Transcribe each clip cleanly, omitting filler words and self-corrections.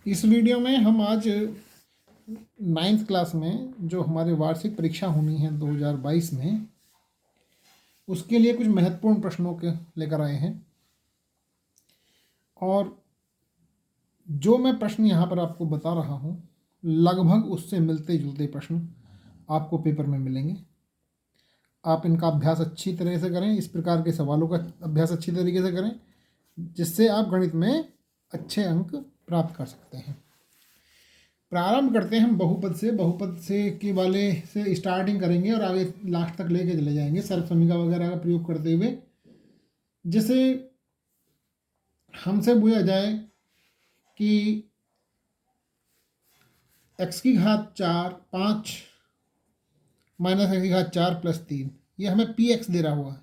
इस वीडियो में हम आज 9th क्लास में जो हमारे वार्षिक परीक्षा होनी है 2022 में, उसके लिए कुछ महत्वपूर्ण प्रश्नों के लेकर आए हैं। और जो मैं प्रश्न यहाँ पर आपको बता रहा हूँ, लगभग उससे मिलते जुलते प्रश्न आपको पेपर में मिलेंगे। आप इनका अभ्यास अच्छी तरह से करें, इस प्रकार के सवालों का अभ्यास अच्छी तरीके से करें, जिससे आप गणित में अच्छे अंक प्राप्त कर सकते हैं। प्रारंभ करते हैं हम बहुपद से। बहुपद से के वाले से स्टार्टिंग करेंगे और आगे लास्ट तक लेके चले जाएंगे सर्वसमीका वगैरह का प्रयोग करते हुए। जैसे हमसे पूछा जाए कि x की घात 4 5 माइनस x की घात 4 प्लस 3, ये हमें px दे रहा हुआ है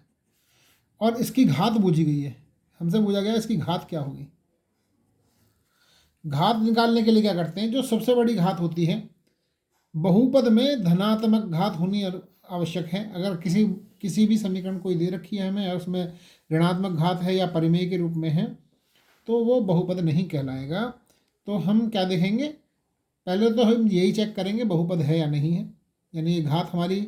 और इसकी घात पूछी गई है। हमसे पूछा गया इसकी घात क्या होगी। घात निकालने के लिए क्या करते हैं, जो सबसे बड़ी घात होती है, बहुपद में धनात्मक घात होनी आवश्यक है। अगर किसी भी समीकरण कोई दे रखी है हमें और उसमें ऋणात्मक घात है या परिमेय के रूप में है, तो वो बहुपद नहीं कहलाएगा। तो हम क्या देखेंगे, पहले तो हम यही चेक करेंगे बहुपद है या नहीं है, यानी ये घात हमारी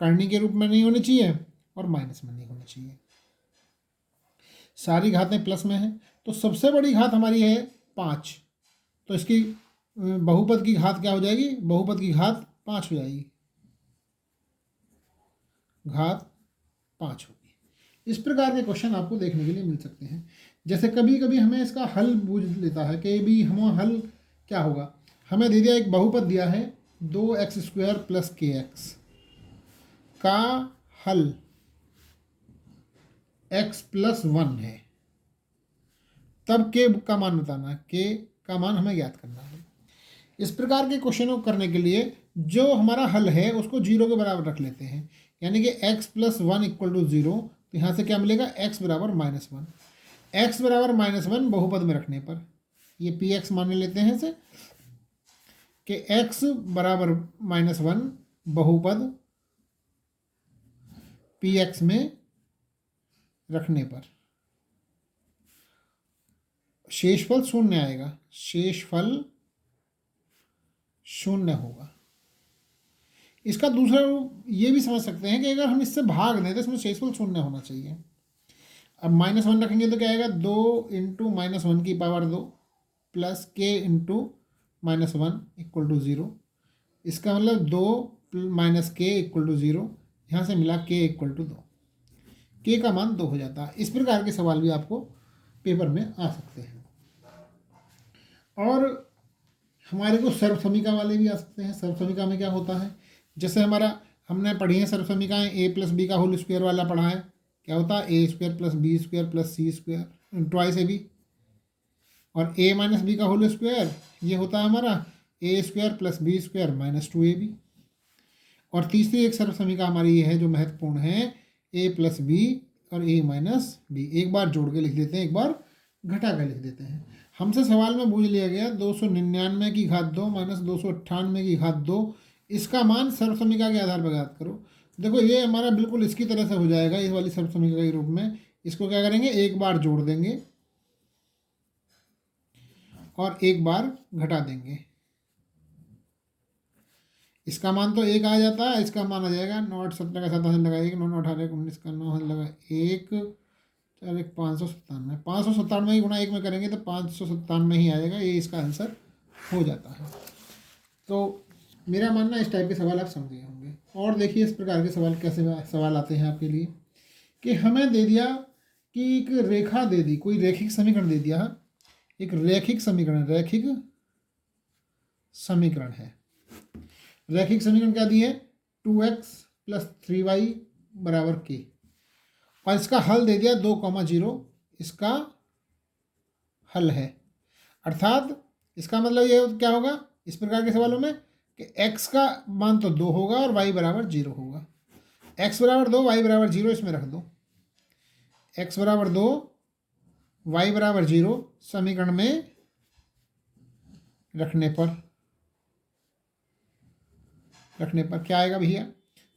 करनी के रूप में नहीं होनी चाहिए और माइनस में नहीं होनी चाहिए। सारी घातें प्लस में हैं, तो सबसे बड़ी घात हमारी है 5, तो इसकी बहुपद की घात क्या हो जाएगी, बहुपद की घात 5 हो जाएगी, घात 5 होगी। इस प्रकार के क्वेश्चन आपको देखने के लिए मिल सकते हैं। जैसे कभी कभी हमें इसका हल पूछ लेता है कि भी हम हल क्या होगा। हमें दे दिया, एक बहुपद दिया है 2x² प्लस kx का हल x प्लस 1 है, तब k का मान बताना है, k का मान हमें ज्ञात करना है। इस प्रकार के क्वेश्चनों को करने के लिए जो हमारा हल है उसको 0 के बराबर रख लेते हैं, यानी कि x प्लस 1 इक्वल टू 0। तो यहाँ से क्या मिलेगा, x बराबर -1। x बराबर -1 बहुपद में रखने पर ये px मान लेते हैं इसे कि x बराबर -1 बहुपद px में रखने पर शेषफल 0 आएगा, शेषफल 0 होगा। इसका दूसरा रूप ये भी समझ सकते हैं कि अगर हम इससे भाग दें तो इसमें शेषफल 0 होना चाहिए। अब -1 रखेंगे तो क्या आएगा, 2 इंटू -1 की power 2 plus k into -1 equal to 0। इसका मतलब 2 माइनस k इक्वल टू 0। यहाँ से मिला k इक्वल टू 2, k का मान 2 हो जाता है। इस प्रकार के सवाल भी आपको पेपर में आ सकते हैं। और हमारे को सर्वसमीका वाले भी आ सकते हैं। सर्वसमीका में क्या होता है, जैसे हमने पढ़ी है सर्वसमीकाएं, a प्लस बी का होल स्क्वायर वाला पढ़ा है। क्या होता है, a² plus b² plus c² twice ab, और a माइनस बी का होल स्क्वायर ये होता है हमारा a² plus b² minus 2ab। और तीसरी एक सर्वसमीका हमारी ये है जो महत्वपूर्ण है, a प्लस बी और a माइनस बी। एक बार जोड़ के लिख देते हैं, एक बार घटा कर लिख देते हैं। हमसे सवाल में पूछ लिया गया 299 की घात 2 माइनस 298 की घात 2, इसका मान सर्वसमीका के आधार पर ज्ञात करो। देखो ये हमारा बिल्कुल इसकी तरह से हो जाएगा, इस वाली सर्वसमीका के रूप में। इसको क्या करेंगे, एक बार जोड़ देंगे और एक बार घटा देंगे। इसका मान तो 1 आ जाता है, इसका मान आ जाएगा 9 8 17 का 7 लगा 1, 9 9 18 19 का 9 लगा 1 4 1 597। 597 ही गुणा 1 में करेंगे तो 597 ही आएगा, ये इसका आंसर हो जाता है। तो मेरा मानना इस टाइप के सवाल आप समझे होंगे। और देखिए इस प्रकार के सवाल कैसे सवाल आते हैं आपके लिए, कि हमें दे दिया कि एक रेखा दे दी, कोई रैखिक समीकरण दे दिया, एक रैखिक समीकरण है। रैखिक समीकरण क्या दी है, 2x प्लस 3y बराबर k, और इसका हल दे दिया 2,0, इसका हल है। अर्थात इसका मतलब ये क्या होगा इस प्रकार के सवालों में कि x का मान तो 2 होगा और y बराबर 0 होगा। x बराबर 2 y बराबर 0 इसमें रख दो, x बराबर 2 y बराबर 0 समीकरण में रखने पर क्या आएगा भैया,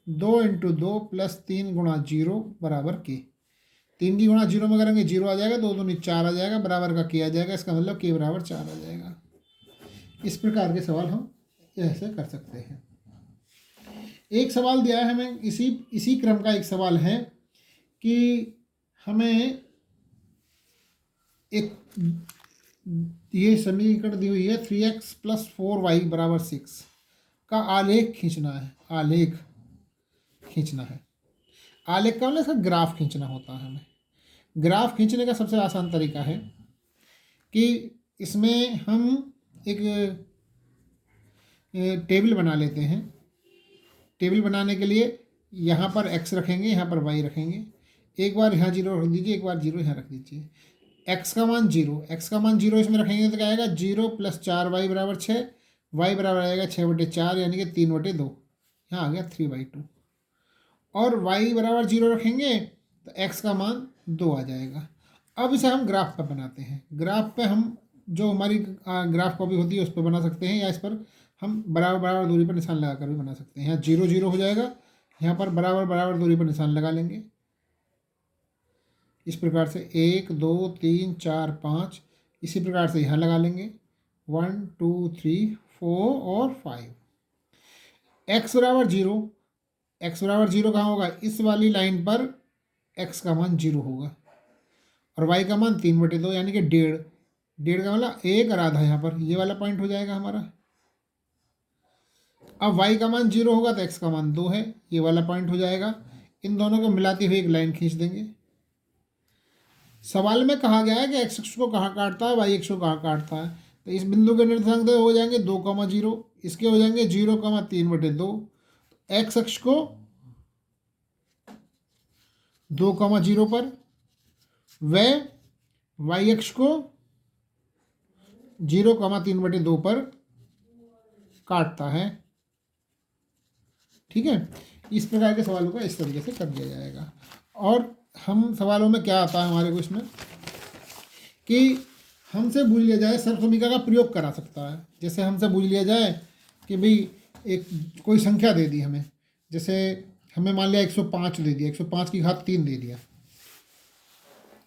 2 इंटू 2 प्लस 3 गुणा 0 बराबर k। 3 की गुणा 0 में करेंगे 0 आ जाएगा, 2 दूनी 4 आ जाएगा, बराबर का k आ जाएगा। इसका मतलब k बराबर 4 आ जाएगा। इस प्रकार के सवाल हम ऐसे कर सकते हैं। एक सवाल दिया है हमें, इसी क्रम का एक सवाल है कि हमें एक ये समीकरण दी हुई है 3x + 4y = 6 का आलेख खींचना है। आलेख खींचना है। आलेख का मतलब इसका ग्राफ खींचना होता है हमें। ग्राफ खींचने का सबसे आसान तरीका है कि इसमें हम एक टेबल बना लेते हैं। टेबल बनाने के लिए यहाँ पर x रखेंगे, यहाँ पर y रखेंगे। एक बार यहाँ 0 रख दीजिए, एक बार 0 यहाँ रख दीजिए। x का मान 0 इसमें रखेंगे तो क्या आएगा, 0 + 4y = 6, y बराबर आएगा 6/4 यानी कि 3/2। यहाँ आ गया 3/2। और y बराबर 0 रखेंगे तो x का मान 2 आ जाएगा। अब इसे हम ग्राफ पर बनाते हैं। ग्राफ पे हम जो हमारी ग्राफ कॉपी होती है उस पर बना सकते हैं, या इस पर हम बराबर बराबर दूरी पर निशान लगा कर भी बना सकते हैं। यहाँ 0 0 हो जाएगा, यहाँ पर बराबर बराबर दूरी पर निशान लगा लेंगे। इस प्रकार से 1 2 3 4 5, इसी प्रकार से यहाँ लगा लेंगे 1 2 3 4 और 5। x बराबर 0 कहाँ होगा, इस वाली लाइन पर x का मान 0 होगा और y का मान 3/2 यानी कि 1.5 का मतलब 1 और आधा, यहाँ पर ये वाला पॉइंट हो जाएगा हमारा। अब y का मान 0 होगा तो x का मान 2 है, ये वाला पॉइंट हो जाएगा। इन दोनों को मिलाते हुए एक लाइन खींच देंगे। सवाल में कहा गया है कि x अक्ष को कहाँ काटता है, y अक्ष को कहाँ काटता है। तो इस बिंदु के निर्देशांक हो जाएंगे 2, 0, इसके हो जाएंगे 0, 3/2। x अक्ष को 2, 0 पर, व y अक्ष को 0, 3/2 पर काटता है। ठीक है, इस प्रकार के सवालों का इस तरीके से कर दिया जाएगा। और हम सवालों में क्या आता है हमारे को इसमें कि हमसे पूछ लिया जाए, सर्वसमीकरण का प्रयोग करा सकता है। जैसे हमसे पूछ लिया जाए कि भाई एक कोई संख्या दे दी हमें, जैसे हमें मान लिया 105 दे दिया, 105 की घात 3 दे दिया,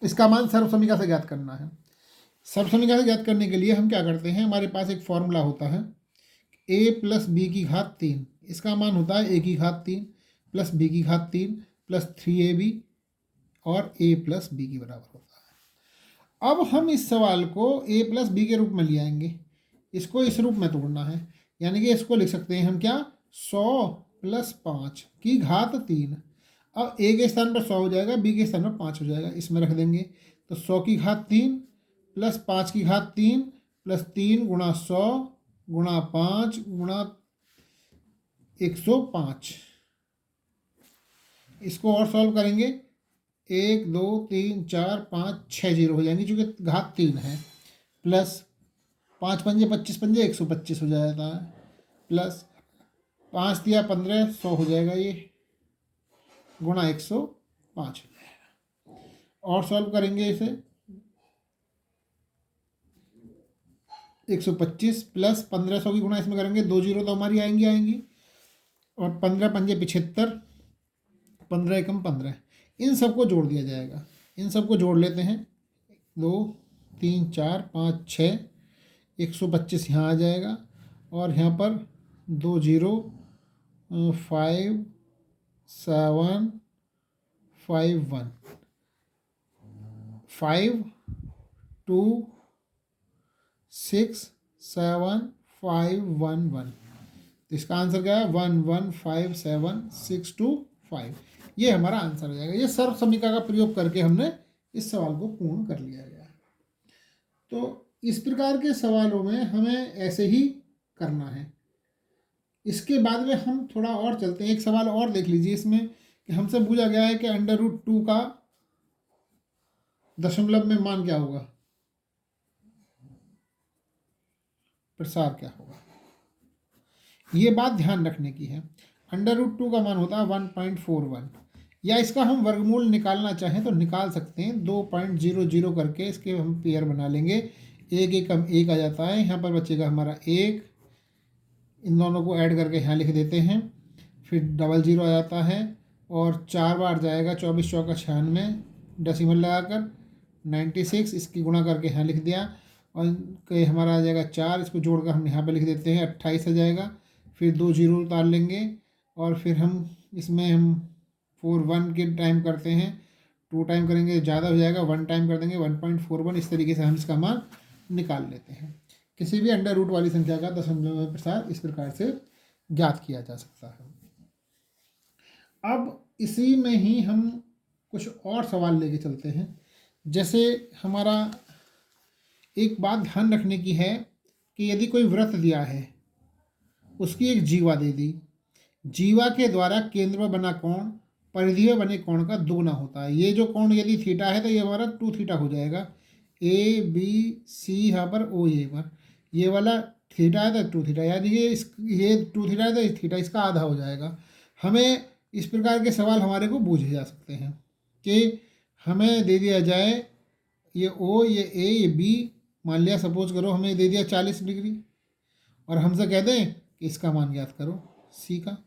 इसका मान सर्वसमीकरण से ज्ञात करना है। सर्वसमीकरण से ज्ञात करने के लिए हम क्या करते हैं, हमारे पास एक फॉर्मूला होता है a + b की घात 3, इसका मान होता है a की घात 3 + b की घात 3 + 3ab और a + b के बराबर होता है। अब हम इस सवाल को a + b के रूप में ले आएंगे, इसको इस रूप में तोड़ना है, यानी कि इसको लिख सकते हैं हम क्या, 100 + 5 की घात 3। अब a के स्थान पर 100 हो जाएगा, b के स्थान पर 5 हो जाएगा, इसमें रख देंगे। तो 100 की घात 3 + 5 की घात 3 + 3 × 100 × 5 × 105। इसको और सॉल्व करेंगे, 1 2 3 4 5 6 0 हो जाएंगी, चूँकि घात 3 है, प्लस 5 पंजे 25 पंजे 125 हो जाता है, प्लस 5 दिया 15, 100 हो जाएगा, ये गुणा 105 हो जाएगा। और सॉल्व करेंगे इसे, 125 प्लस 1500 की गुणा इसमें करेंगे, 2 0 तो हमारी आएंगी और 15 पंजे 75, 15 एकम 15, इन सबको जोड़ दिया जाएगा। इन सबको जोड़ लेते हैं, 2 3 4 5 6, 125 यहाँ आ जाएगा और यहाँ पर 2 0 5 7 5 1 5 2 6 7 5 1 1। तो इसका आंसर क्या है, 1 1 5 7 6 2 5। ये हमारा आंसर हो जाएगा। ये सर्व समीकरण का प्रयोग करके हमने इस सवाल को पूर्ण कर लिया गया। तो इस प्रकार के सवालों में हमें ऐसे ही करना है। इसके बाद में हम थोड़ा और चलते हैं, एक सवाल और देख लीजिए इसमें कि हमसे पूछा गया है कि √2 का दशमलव में मान क्या होगा, प्रसार क्या होगा। ये बात ध्यान रखने की है। √2 का मान होता है 1.41, या इसका हम वर्गमूल निकालना चाहें तो निकाल सकते हैं। 2.00 करके इसके हम पेयर बना लेंगे, 1 एकम 1 आ जाता है, यहाँ पर बचेगा हमारा 1, इन दोनों को ऐड करके यहाँ लिख देते हैं, फिर 00 आ जाता है और 4 बार जाएगा, 24 चौका 96, डेसिमल लगाकर 96, इसकी गुणा करके यहाँ लिख दिया और के हमारा आ जाएगा 4, इसको जोड़कर हम यहाँ पे लिख देते हैं 28 आ जाएगा। फिर 2 जीरो उतार लेंगे और फिर हम इसमें हम 4 1 के टाइम करते हैं, 2 टाइम करेंगे ज़्यादा हो जाएगा, 1 टाइम कर देंगे 1.41। इस तरीके से हम इसका मान निकाल लेते हैं। किसी भी अंडर रूट वाली संख्या का दशमलव में प्रसार इस प्रकार से ज्ञात किया जा सकता है। अब इसी में ही हम कुछ और सवाल लेके चलते हैं। जैसे हमारा एक बात ध्यान रखने की है कि यदि कोई व्रत दिया है, उसकी एक जीवा दे दी, जीवा के द्वारा केंद्र में बना कोण परिधि में बने कोण का दोगुना होता है। ये जो कोण यदि थीटा है तो ये हमारा 2 थीटा हो जाएगा। ए बी सी यहाँ पर ओ ए पर, ये वाला थीटा है तो 2 थीटा, यानी ये 2 थीटा है तो थीटा इसका आधा हो जाएगा। हमें इस प्रकार के सवाल हमारे को पूछे जा सकते हैं कि हमें दे दिया जाए ये ओ, ये ए, ये बी, मान लिया सपोज करो हमें दे दिया 40 डिग्री और हमसे कह दें कि इसका मान ज्ञात करो सी का।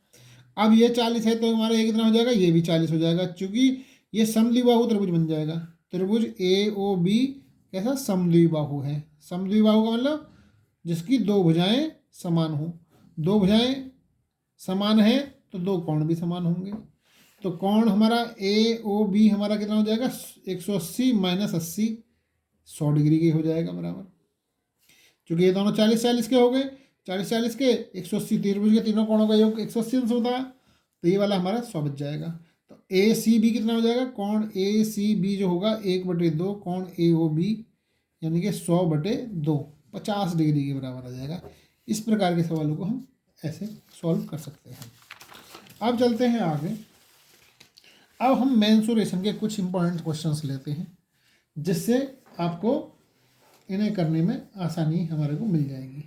अब ये 40 है तो हमारा ये कितना हो जाएगा, ये भी 40 हो जाएगा, क्योंकि ये समद्विबाहु त्रिभुज बन जाएगा। त्रिभुज ए ओ बी कैसा समद्विबाहु है। समद्विबाहु का मतलब जिसकी 2 भुजाएं समान हो। 2 भुजाएं समान है तो 2 कोण भी समान होंगे। तो कोण हमारा ए ओ बी हमारा कितना हो जाएगा, 180 माइनस 80, 100 डिग्री के हो जाएगा बराबर। क्योंकि ये दोनों 40 40 के हो गए, 40 40 के 180 त्रिभुज के तीनों कोणों का योग 180 होता है, तो ये वाला हमारा 100 बच जाएगा। तो ए सी बी कितना हो जाएगा, कोण ए सी बी जो होगा 1/2, कोण ए ओ बी यानी कि 100/2, 50 डिग्री के बराबर आ जाएगा। इस प्रकार के सवालों को हम ऐसे सॉल्व कर सकते हैं। अब चलते हैं आगे। अब हम मेंसुरेशन के कुछ इंपॉर्टेंट क्वेश्चंस लेते हैं, जिससे आपको इन्हें करने में आसानी हमारे को मिल जाएगी।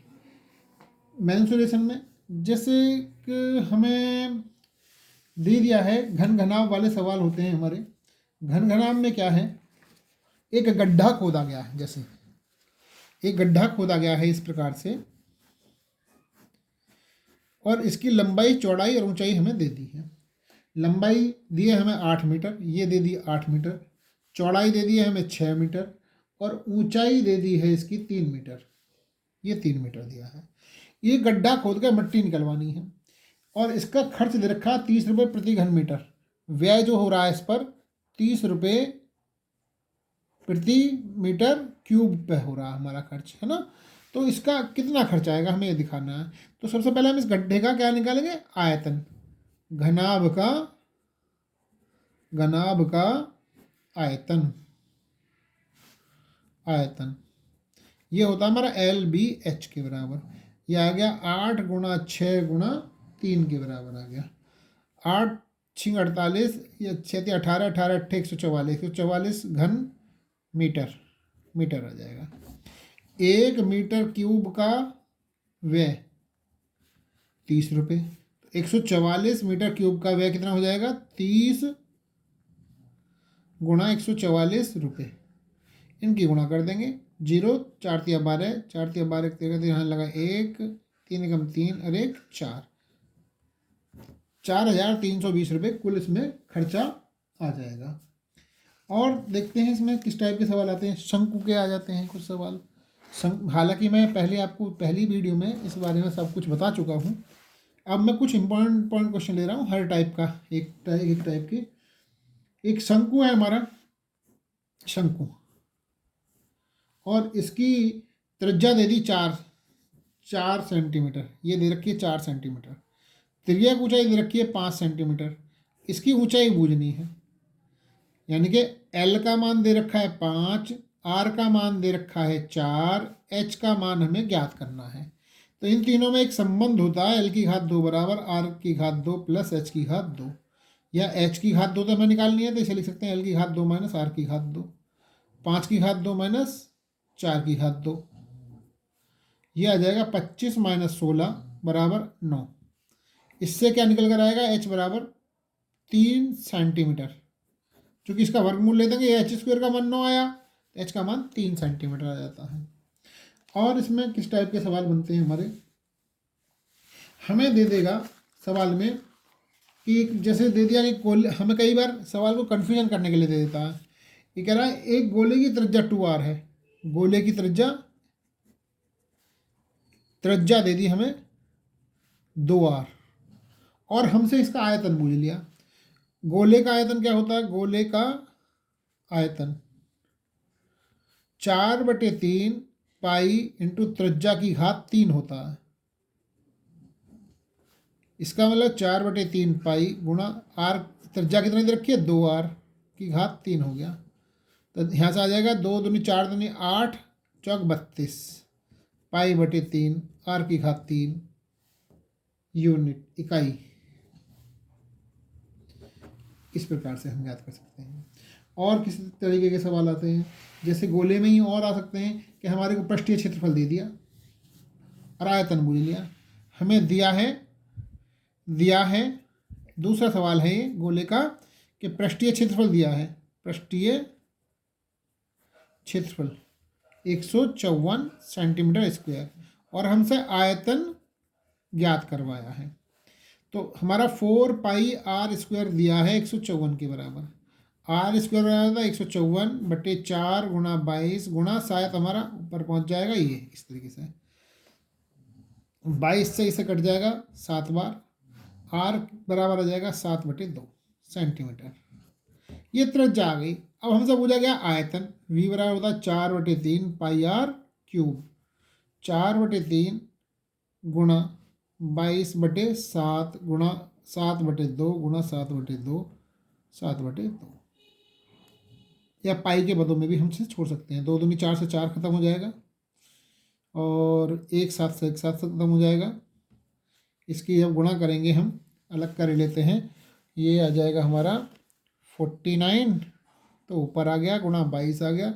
मेंसुरेशन में जैसे कि हमें दे दिया है, घन घनाभ वाले सवाल होते हैं हमारे। घन घनाभ में क्या है, एक गड्ढा खोदा गया है, जैसे एक गड्ढा खोदा गया है इस प्रकार से, और इसकी लंबाई चौड़ाई और ऊंचाई हमें दे दी है। लंबाई दी है हमें 8 मीटर, ये दे दी 8 मीटर, चौड़ाई दे दी है हमें 6 मीटर और ऊंचाई दे दी है इसकी 3 मीटर, ये 3 मीटर दिया है। ये गड्ढा खोद कर मिट्टी निकलवानी है और इसका खर्च दे रखा 30 रुपये प्रति घन मीटर। व्यय जो हो रहा है इस पर 30 रुपये प्रति मीटर क्यूब पे हो रहा है हमारा खर्च, है ना। तो इसका कितना खर्च आएगा हमें ये दिखाना है। तो सबसे पहले हम इस गड्ढे का क्या निकालेंगे, आयतन, घनाभ का आयतन, ये होता है हमारा LBH के बराबर। ये आ गया 8 × 6 × 3 के बराबर आ गया। 8 6 48, ये 6 18, 18 8 144, 144 घन मीटर आ जाएगा। 1 मीटर क्यूब का व्यय 30 रुपये, 144 मीटर क्यूब का व्यय कितना हो जाएगा, 30 × 144 रुपये। इनकी गुणा कर देंगे, 0 4 × 12, 4 × 12 13, यहाँ लगा 1, 3 × 3 और 1 4, 4320 रुपये कुल इसमें खर्चा आ जाएगा। और देखते हैं इसमें किस टाइप के सवाल आते हैं। शंकु के आ जाते हैं कुछ सवाल। हालांकि मैं पहले आपको पहली वीडियो में इस बारे में सब कुछ बता चुका हूँ। अब मैं कुछ इंपॉर्टेंट क्वेश्चन ले रहा हूँ हर टाइप का, एक टाइप के। एक शंकु है हमारा, शंकु, और इसकी त्रिज्या दे दी 4 सेंटीमीटर, ये दे रखी है 4 सेंटीमीटर। तिर्यक ऊंचाई दे रखी है 5 सेंटीमीटर। इसकी ऊंचाई बूझनी है, यानी कि L का मान दे रखा है 5, R का मान दे रखा है 4, H का मान हमें ज्ञात करना है। तो इन तीनों में एक संबंध होता है, L⁻2 बराबर R⁻2 प्लस H⁻2, या H⁻2 तो हमें निकालनी है, तो इसे लिख सकते हैं L⁻2 माइनस R⁻2, 5⁻2 माइनस 4⁻2, ये आ जाएगा 25 माइनस 16 बराबर 9। इससे क्या निकल कर आएगा, H बराबर 3 सेंटीमीटर, क्योंकि इसका वर्गमूल ले देंगे, H² का मान 9 आया, H का मान 3 सेंटीमीटर आ जाता है। और इसमें किस टाइप के सवाल बनते हैं हमारे, हमें दे देगा सवाल में कि जैसे दे दिया कि गोले, हमें कई बार सवाल को कन्फ्यूजन करने के लिए दे देता है। ये कह रहा है एक गोले की त्रिज्या 2R है, गोले की त्रिज्या त्रिज्या दे दी हमें 2r, और हमसे इसका आयतन पूछ लिया। गोले का आयतन क्या होता है? गोले का आयतन 4/3 पाई इंटू त्रिज्या की घात 3 होता है। इसका मतलब 4/3 पाई गुणा आर, त्रिज्या कितनी दे रखी है? 2r की घात 3 हो गया। तो यहाँ से आ जाएगा 2 दूनी 4 दूनी 8, चौक 32 पाई/3 आर की घात 3 यूनिट, इकाई। इस प्रकार से हम याद कर सकते हैं। और किसी तरीके के सवाल आते हैं, जैसे गोले में ही और आ सकते हैं कि हमारे को पृष्ठीय क्षेत्रफल दे दिया और आयतन पूछ लिया। हमें दिया है दूसरा सवाल है ये गोले का कि पृष्ठीय क्षेत्रफल दिया है। पृष्ठीय क्षेत्रफल 154 सेंटीमीटर स्क्वायर, और हमसे आयतन ज्ञात करवाया है। तो हमारा 4 पाई आर स्क्वायर दिया है 154 के बराबर। आर स्क्वायर बराबर था 154/4 गुणा 22 गुणा, शायद हमारा ऊपर पहुंच जाएगा ये इस तरीके से, 22 से इसे कट जाएगा 7 बार, आर बराबर आ जाएगा 7/2 सेंटीमीटर। ये त्रिज्या आ गई। अब हमसे पूछा गया आयतन, v बराबर होता है 4/3 पाई आर क्यूब, 4/3 गुणा 22/7 गुणा 7/2 गुणा 7/2 7/2, या पाई के पदों में भी हमसे छोड़ सकते हैं। 2 दूनी 4 से 4 खत्म हो जाएगा, और 1 7 से 1 7 से खत्म हो जाएगा। इसकी जब गुणा करेंगे हम, अलग कर लेते हैं, ये आ जाएगा हमारा 49, तो ऊपर आ गया गुणा 22 आ गया,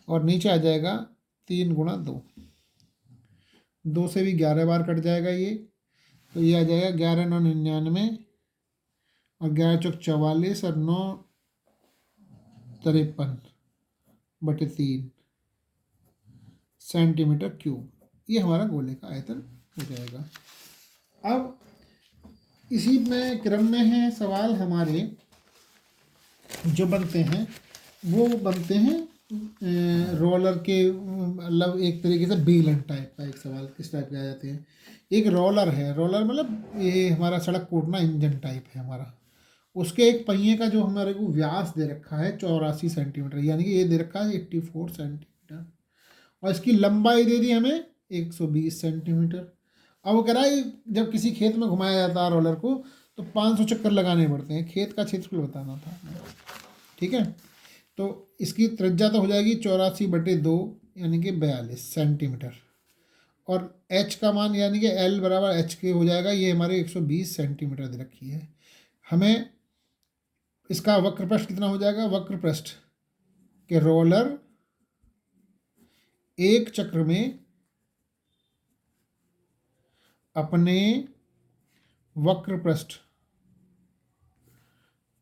और नीचे आ जाएगा 3 गुणा 2, 2 से भी 11 बार कट जाएगा ये, तो ये आ जाएगा 11 9 99, और 11 चौक 44, और 9 53/3 सेंटीमीटर क्यूब। ये हमारा गोले का आयतन हो जाएगा। अब इसी में क्रम में है सवाल हमारे जो बनते हैं, वो बनते हैं रोलर के, मतलब एक तरीके से बेलन टाइप का एक सवाल किस टाइप के आ जाते हैं। एक रोलर है, रोलर मतलब ये हमारा सड़क कोटना इंजन टाइप है हमारा, उसके एक पहिए का जो हमारे को व्यास दे रखा है 84 सेंटीमीटर, यानी कि ये दे रखा है 84 सेंटीमीटर, और इसकी लंबाई दे दी हमें 120 सेंटीमीटर। अब वो कह रहा है जब किसी खेत में घुमाया जाता है रोलर को तो 500 चक्कर लगाने पड़ते हैं, खेत का क्षेत्रफल बताना था। ठीक है, तो इसकी त्रिज्या तो हो जाएगी 84/2 यानी कि 42 सेंटीमीटर, और एच का मान यानी कि एल बराबर एच के हो जाएगा, ये हमारे 120 सेंटीमीटर दे रखी है। हमें इसका वक्र पृष्ठ कितना हो जाएगा? वक्र पृष्ठ के रोलर एक चक्र में अपने वक्र पृष्ठ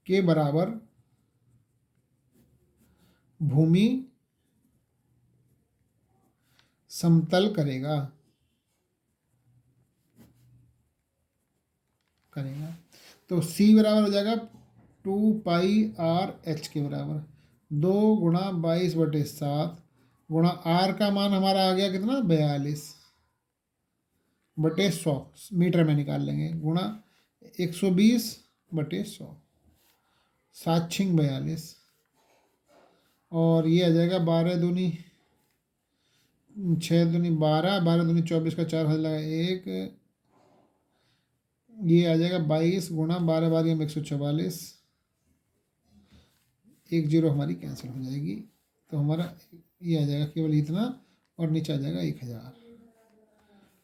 के बराबर भूमि समतल करेगा। तो C बराबर हो जाएगा 2 पाई आर एच के बराबर 2 गुणा 22/7 गुणा आर का मान हमारा आ गया कितना? 42/100 मीटर में निकाल लेंगे, गुणा 120/100, 7 छिंग 42, और ये आ जाएगा 12 दूनी 6 दूनी 12, 12 दूनी 24 का 4 हाथ लगा 1, ये आ जाएगा 22 गुणा 12 बार हम 144, 1 0 हमारी कैंसिल हो जाएगी, तो हमारा ये आ जाएगा केवल इतना, और नीचे आ जाएगा 1000।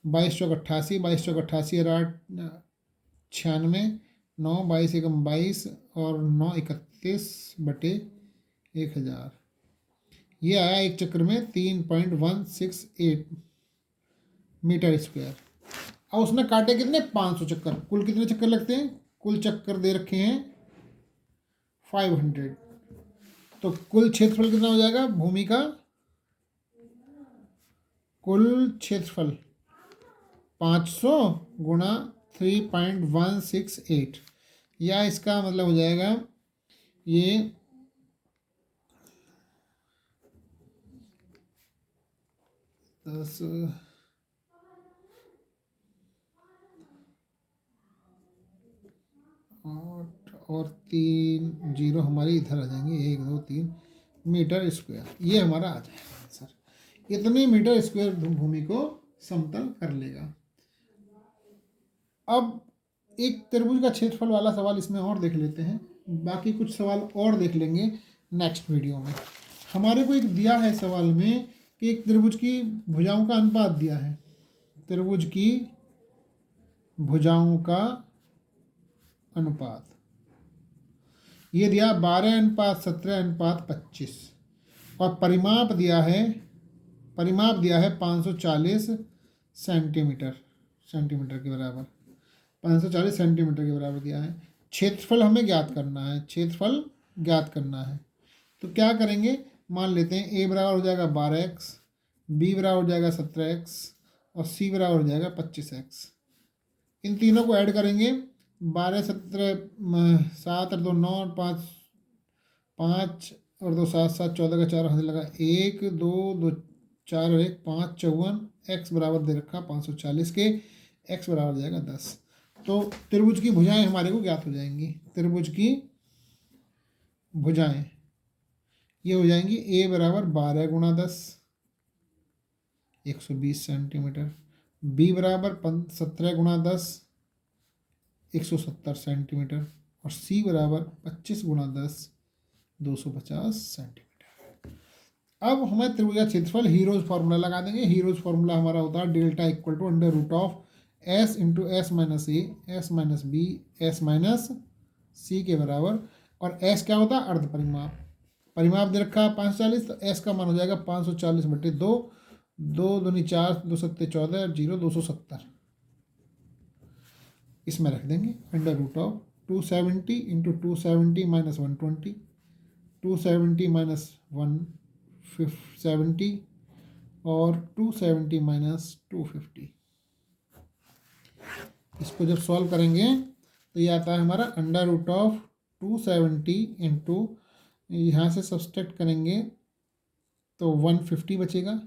22 चौक 88, 22 चौक 88 और 8 96, 9 22 एकम 22, और 9 31/1000। ये आया एक चक्र में 3.168 मीटर स्क्वायर। अब उसने काटे कितने? 500 चक्कर। कुल कितने चक्कर लगते हैं? कुल चक्कर दे रखे हैं 500। तो कुल क्षेत्रफल कितना हो जाएगा भूमि का? कुल क्षेत्रफल 500 गुणा 3.168, या इसका मतलब हो जाएगा ये 10 8 और 3 जीरो हमारी इधर आ जाएंगे, 1 2 3 मीटर स्क्वायर, ये हमारा आ जाएगा आंसर। इतने मीटर स्क्वायर भूमि को समतल कर लेगा। अब एक त्रिभुज का क्षेत्रफल वाला सवाल इसमें और देख लेते हैं, बाकी कुछ सवाल और देख लेंगे नेक्स्ट वीडियो में। हमारे को एक दिया है सवाल में कि एक त्रिभुज की भुजाओं का अनुपात दिया है, त्रिभुज की भुजाओं का अनुपात ये दिया 12:17:25 और परिमाप दिया है 540 सेंटीमीटर के बराबर, 540 सेंटीमीटर के बराबर दिया है। क्षेत्रफल हमें ज्ञात करना है, क्षेत्रफल ज्ञात करना है। तो क्या करेंगे, मान लेते हैं a बराबर हो जाएगा 12x, b बराबर हो जाएगा 17x और c बराबर हो जाएगा 25x। इन तीनों को ऐड करेंगे, 12 17 7 और 2 9 और 5 5 और 2 7 7 14 का 4 हाथ लगा 1 2 2 4 और 1 5 54, x बराबर दे रखा 540 के, x बराबर हो जाएगा 10। तो त्रिभुज की भुजाएं हमारे को ज्ञात हो जाएंगी। त्रिभुज की भुजाएं ये हो जाएंगी a बराबर 12 गुणा 10 120 सेंटीमीटर, b बराबर 17 गुणा 10 170 सेंटीमीटर और c बराबर 25 गुणा 10 250 सेंटीमीटर। अब हमें त्रिभुज का क्षेत्रफल हीरोज फार्मूला लगा देंगे। हीरोज फार्मूला हमारा होता है delta equal to under root of s into S minus A S minus B S minus C के बराबर, और s क्या होता है, अर्ध परिमाप। परिमाप दे रखा है 540, तो s का मान हो जाएगा 540/2, 2 दूनी 4 2 सत्ते 14 और 0 270 इसमें रख देंगे। Under root of 270 into 270 minus 120, 270 minus 170 और 270 माइनस 250। इसको जब सॉल्व करेंगे तो ये आता है हमारा अंडर रूट ऑफ 270 इंटू, यहाँ से सब्सट्रैक्ट करेंगे तो 150 बचेगा,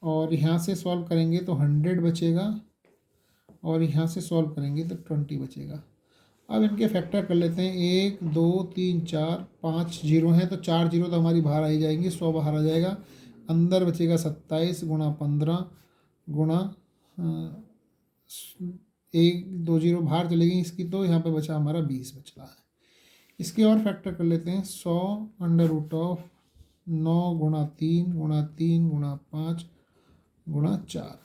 और यहाँ से सॉल्व करेंगे तो 100 बचेगा, और यहाँ से सॉल्व करेंगे तो 20 बचेगा। अब इनके फैक्टर कर लेते हैं, 1 2 3 4 5 जीरो हैं तो 4 जीरो तो हमारी बाहर आई जाएंगी, 100 बाहर आ जाएगा। अंदर बचेगा 27 गुणा 15 गुणा 1 2 जीरो बाहर चलेगी इसकी, तो यहाँ पे बचा हमारा 20 बच रहा है। इसके और फैक्टर कर लेते हैं, 100 अंडर रूट ऑफ 9 गुणा 3 गुणा 3 गुणा 5 गुणा 4,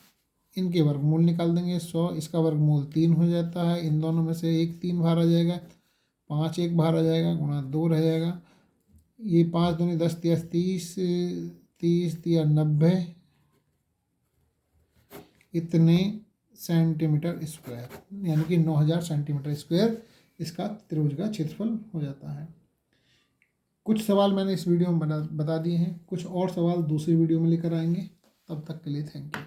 इनके वर्गमूल निकाल देंगे। 100 इसका वर्गमूल 3 हो जाता है, इन दोनों में से 1 3 बाहर आ जाएगा, 5 1 बाहर आ जाएगा, गुणा 2 रह जाएगा। ये 5 दूनी 10 30 30 या 90 इतने सेंटीमीटर स्क्वायर, यानी कि 9000 सेंटीमीटर स्क्वायर इसका त्रिभुज का क्षेत्रफल हो जाता है। कुछ सवाल मैंने इस वीडियो में बता दिए हैं, कुछ और सवाल दूसरी वीडियो में लेकर आएंगे। तब तक के लिए थैंक यू।